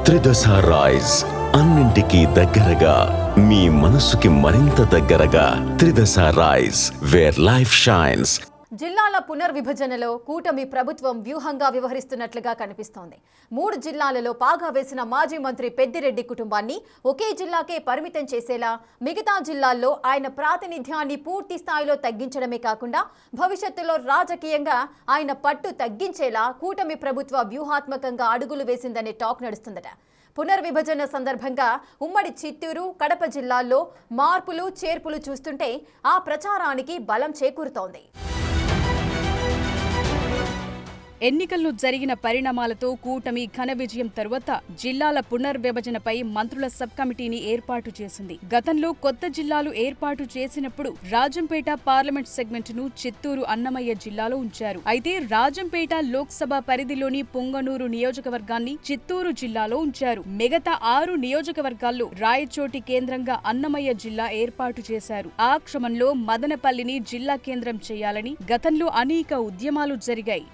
త్రిదశ rice, అన్నింటికీ దగ్గరగా, మీ మనసుకి మరింత దగ్గరగా. త్రిదశ రైస్, వేర్ లైఫ్ షైన్స్. జిల్లాల పునర్విభజనలో కూటమి ప్రభుత్వం వ్యూహంగా వ్యవహరిస్తున్నట్లుగా కనిపిస్తోంది. 3 జిల్లాలలో పాగా వేసిన మాజీ మంత్రి పెద్దిరెడ్డి కుటుంబాన్ని ఒకే జిల్లాకే పరిమితం చేసేలా, మిగతా జిల్లాల్లో ఆయన ప్రాతినిధ్యాన్ని పూర్తి స్థాయిలో తగ్గించడమే కాకుండా భవిష్యత్తులో రాజకీయంగా ఆయన పట్టు తగ్గించేలా కూటమి ప్రభుత్వ వ్యూహాత్మకంగా అడుగులు వేసిందనే టాక్ నడుస్తుందట. పునర్విభజన సందర్భంగా ఉమ్మడి చిత్తూరు, కడప జిల్లాల్లో మార్పులు చేర్పులు చూస్తుంటే ఆ ప్రచారానికి బలం చేకూరుతోంది. ఎన్నికల్లో జరిగిన పరిణామాలతో కూటమి ఘన విజయం తరువాత జిల్లాల పునర్విభజనపై మంత్రుల సబ్ కమిటీని ఏర్పాటు చేసింది. గతంలో కొత్త జిల్లాలు ఏర్పాటు చేసినప్పుడు రాజంపేట పార్లమెంట్ సెగ్మెంట్ను చిత్తూరు, అన్నమయ్య జిల్లాలో ఉంచారు. అయితే రాజంపేట లోక్సభ పరిధిలోని పొంగనూరు నియోజకవర్గాన్ని చిత్తూరు జిల్లాలో ఉంచారు. మిగతా 6 నియోజకవర్గాల్లో రాయచోటి కేంద్రంగా అన్నమయ్య జిల్లా ఏర్పాటు చేశారు. ఆ క్రమంలో మదనపల్లిని జిల్లా కేంద్రం చేయాలని గతంలో అనేక ఉద్యమాలు జరిగాయి.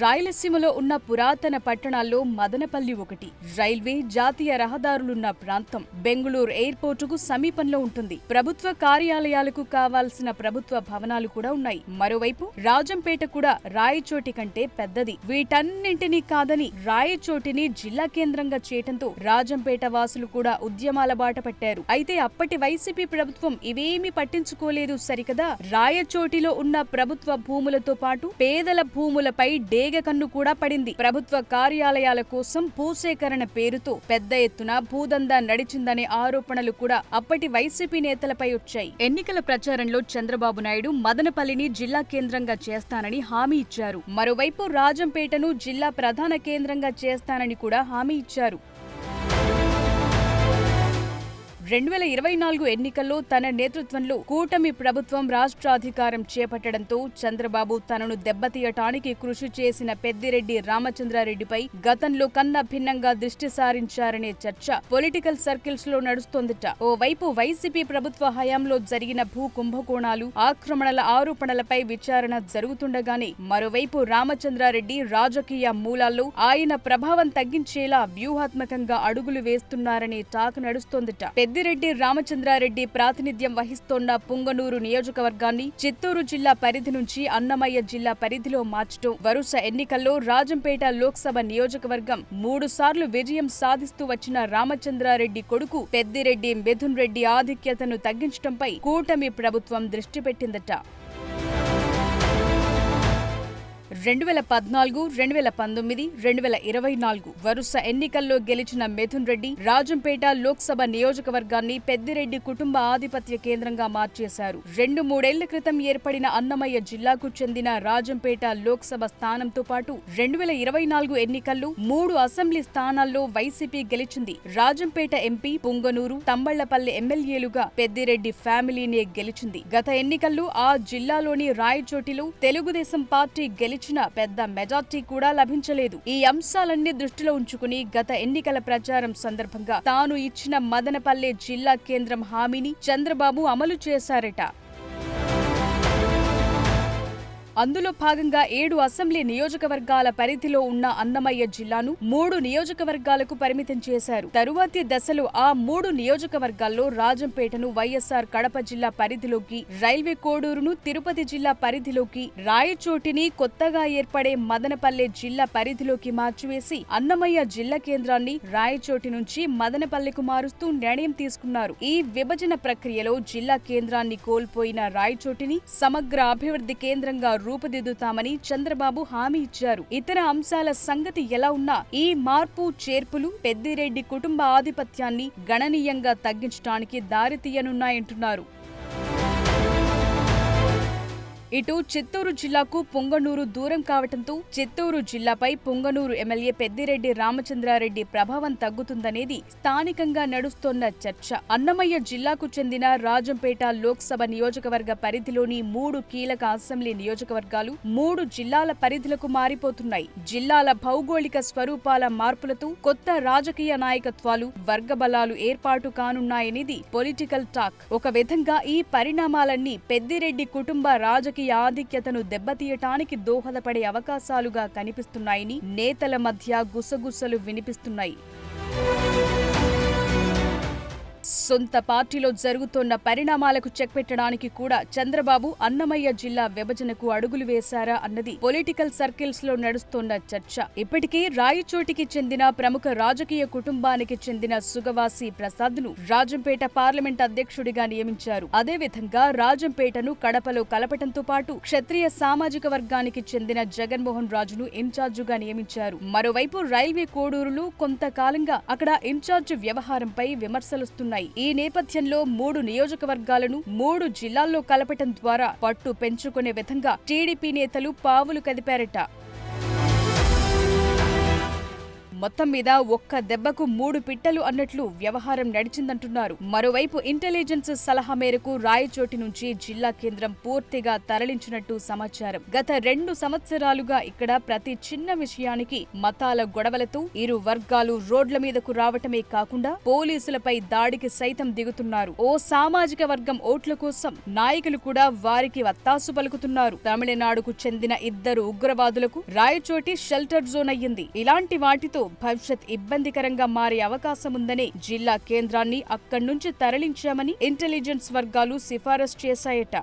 రాయలసీమలో ఉన్న పురాతన పట్టణాల్లో మదనపల్లి ఒకటి. రైల్వే, జాతీయ రహదారులున్న ప్రాంతం. బెంగుళూరు ఎయిర్పోర్టుకు సమీపంలో ఉంటుంది. ప్రభుత్వ కార్యాలయాలకు కావాల్సిన ప్రభుత్వ భవనాలు కూడా ఉన్నాయి. మరోవైపు రాజంపేట కూడా రాయచోటి కంటే పెద్దది. వీటన్నింటినీ కాదని రాయచోటిని జిల్లా కేంద్రంగా చేయటంతో రాజంపేట వాసులు కూడా ఉద్యమాల బాట పట్టారు. అయితే అప్పటి వైసీపీ ప్రభుత్వం ఇవేమీ పట్టించుకోలేదు సరికదా. రాయచోటిలో ఉన్న ప్రభుత్వ భూములతో పాటు పేదల భూములపై కన్ను కూడా పడింది. ప్రభుత్వ కార్యాలయాల కోసం భూసేకరణ పేరుతో పెద్ద ఎత్తున భూదందా నడిచిందనే ఆరోపణలు కూడా అప్పటి వైసీపీ నేతలపై వచ్చాయి. ఎన్నికల ప్రచారంలో చంద్రబాబు నాయుడు మదనపల్లిని జిల్లా కేంద్రంగా చేస్తానని హామీ ఇచ్చారు. మరోవైపు రాజంపేటను జిల్లా ప్రధాన కేంద్రంగా చేస్తానని కూడా హామీ ఇచ్చారు. 2024 ఎన్నికల్లో తన నేతృత్వంలో కూటమి ప్రభుత్వం రాష్ట్రాధికారం చేపట్టడంతో చంద్రబాబు తనను దెబ్బతీయటానికి కృషి చేసిన పెద్దిరెడ్డి రామచంద్రారెడ్డిపై గతంలో కన్నా భిన్నంగా దృష్టి సారించారనే చర్చ పొలిటికల్ సర్కిల్స్ లో నడుస్తోందట. ఓవైపు వైసీపీ ప్రభుత్వ హయాంలో జరిగిన భూ కుంభకోణాలు, ఆక్రమణల ఆరోపణలపై విచారణ జరుగుతుండగానే మరోవైపు రామచంద్రారెడ్డి రాజకీయ మూలాల్లో ఆయన ప్రభావం తగ్గించేలా వ్యూహాత్మకంగా అడుగులు వేస్తున్నారనే టాక్ నడుస్తోందట. పెద్దిరెడ్డి రామచంద్రారెడ్డి ప్రాతినిధ్యం వహిస్తోన్న పుంగనూరు నియోజకవర్గాన్ని చిత్తూరు జిల్లా పరిధి నుంచి అన్నమయ్య జిల్లా పరిధిలో మార్చడం, వరుస ఎన్నికల్లో రాజంపేట లోక్సభ నియోజకవర్గం 3 సార్లు విజయం సాధిస్తూ వచ్చిన రామచంద్రారెడ్డి కొడుకు పెద్దిరెడ్డి మిథున్ రెడ్డి ఆధిక్యతను తగ్గించడంపై కూటమి ప్రభుత్వం దృష్టి పెట్టిందట. 2014, 2019, 2024 వరుస ఎన్నికల్లో గెలిచిన మిథున్ రెడ్డి రాజంపేట లోక్సభ నియోజకవర్గాన్ని పెద్దిరెడ్డి కుటుంబ ఆధిపత్య కేంద్రంగా మార్చేశారు. 2-3 ఏళ్ల క్రితం ఏర్పడిన అన్నమయ్య జిల్లాకు చెందిన రాజంపేట లోక్సభ స్థానంతో పాటు 2024 ఎన్నికల్లో 3 అసెంబ్లీ స్థానాల్లో వైసీపీ గెలిచింది. రాజంపేట ఎంపీ, పుంగనూరు, తంబళ్లపల్లి ఎమ్మెల్యేలుగా పెద్దిరెడ్డి ఫ్యామిలీనే గెలిచింది. గత ఎన్నికల్లో ఆ జిల్లాలోని రాయచోటిలో తెలుగుదేశం పార్టీ గెలిచిన పెద్ద మెజార్టీ కూడా లభించలేదు. ఈ అంశాలన్నీ దృష్టిలో ఉంచుకుని గత ఎన్నికల ప్రచారం సందర్భంగా తాను ఇచ్చిన మదనపల్లె జిల్లా కేంద్రం హామీని చంద్రబాబు అమలు చేశారట. అందులో భాగంగా 7 అసెంబ్లీ నియోజకవర్గాల పరిధిలో ఉన్న అన్నమయ్య జిల్లాను 3 నియోజకవర్గాలకు పరిమితం చేశారు. తరువాతి దశలో ఆ 3 నియోజకవర్గాల్లో రాజంపేటను వైఎస్ఆర్ కడప జిల్లా పరిధిలోకి, రైల్వే కోడూరును తిరుపతి జిల్లా పరిధిలోకి, రాయచోటిని కొత్తగా ఏర్పడే మదనపల్లె జిల్లా పరిధిలోకి మార్చివేసి అన్నమయ్య జిల్లా కేంద్రాన్ని రాయచోటి నుంచి మదనపల్లెకు మారుస్తూ నిర్ణయం తీసుకున్నారు. ఈ విభజన ప్రక్రియలో జిల్లా కేంద్రాన్ని కోల్పోయిన రాయచోటిని సమగ్ర అభివృద్ధి కేంద్రంగా రూపుదిద్దుతామని చంద్రబాబు హామీ ఇచ్చారు. ఇతర అంశాల సంగతి ఎలా ఉన్నా ఈ మార్పు చేర్పులు పెద్దిరెడ్డి కుటుంబ ఆధిపత్యాన్ని గణనీయంగా తగ్గించడానికి దారితీయనున్నాయంటున్నారు. ఇటు చిత్తూరు జిల్లాకు పొంగనూరు దూరం కావటంతో చిత్తూరు జిల్లాపై పొంగనూరు ఎమ్మెల్యే పెద్దిరెడ్డి రామచంద్రారెడ్డి ప్రభావం తగ్గుతుందనేది స్థానికంగా నడుస్తోన్న చర్చ. అన్నమయ్య జిల్లాకు చెందిన రాజంపేట లోక్సభ నియోజకవర్గ పరిధిలోని 3 కీలక అసెంబ్లీ నియోజకవర్గాలు 3 జిల్లాల పరిధులకు మారిపోతున్నాయి. జిల్లాల భౌగోళిక స్వరూపాల మార్పులతో కొత్త రాజకీయ నాయకత్వాలు, వర్గబలాలు ఏర్పాటు కానున్నాయనేది పొలిటికల్ టాక్. ఒక విధంగా ఈ పరిణామాలన్నీ పెద్దిరెడ్డి కుటుంబ రాజకీయ రాజకీయ ఆధిక్యతను దెబ్బతీయటానికి దోహదపడే అవకాశాలుగా కనిపిస్తున్నాయని నేతల మధ్య గుసగుసలు వినిపిస్తున్నాయి. సొంత పార్టీలో జరుగుతోన్న పరిణామాలకు చెక్ పెట్టడానికి కూడా చంద్రబాబు అన్నమయ్య జిల్లా విభజనకు అడుగులు వేశారా అన్నది పొలిటికల్ సర్కిల్స్ లో నడుస్తోన్న చర్చ. ఇప్పటికే రాయచోటికి చెందిన ప్రముఖ రాజకీయ కుటుంబానికి చెందిన సుగవాసి ప్రసాద్ ను రాజంపేట పార్లమెంట్ అధ్యక్షుడిగా నియమించారు. అదేవిధంగా రాజంపేటను కడపలో కలపటంతో పాటు క్షత్రియ సామాజిక వర్గానికి చెందిన జగన్మోహన్ రాజును ఇన్ఛార్జిగా నియమించారు. మరోవైపు రైల్వే కోడూరులో కొంతకాలంగా అక్కడ ఇన్ఛార్జి వ్యవహారంపై విమర్శలుస్తున్నాయి. ఈ నేపథ్యంలో 3 నియోజకవర్గాలను 3 జిల్లాల్లో కలపటం ద్వారా పట్టు పెంచుకునే విధంగా టీడీపీ నేతలు పావులు కదిపారట. మొత్తం మీద ఒక్క దెబ్బకు 3 పిట్టలు అన్నట్లు వ్యవహారం నడిచిందంటున్నారు. మరోవైపు ఇంటెలిజెన్స్ సలహా మేరకు రాయచోటి నుంచి జిల్లా కేంద్రం పూర్తిగా తరలించినట్టు సమాచారం. గత 2 సంవత్సరాలుగా ఇక్కడ ప్రతి చిన్న విషయానికి మతాల గొడవలతో ఇరు వర్గాలు రోడ్ల మీదకు రావటమే కాకుండా పోలీసులపై దాడికి సైతం దిగుతున్నారు. ఓ సామాజిక వర్గం ఓట్ల కోసం నాయకులు కూడా వారికి వత్తాసు పలుకుతున్నారు. తమిళనాడుకు చెందిన 2 ఉగ్రవాదులకు రాయచోటి షెల్టర్ జోన్ అయ్యింది. ఇలాంటి వాటితో భవిష్యత్ ఇబ్బందికరంగా మారే అవకాశముందనే జిల్లా కేంద్రాన్ని అక్కడి నుంచి తరలించామని ఇంటెలిజెన్స్ వర్గాలు సిఫారసు చేశాయట.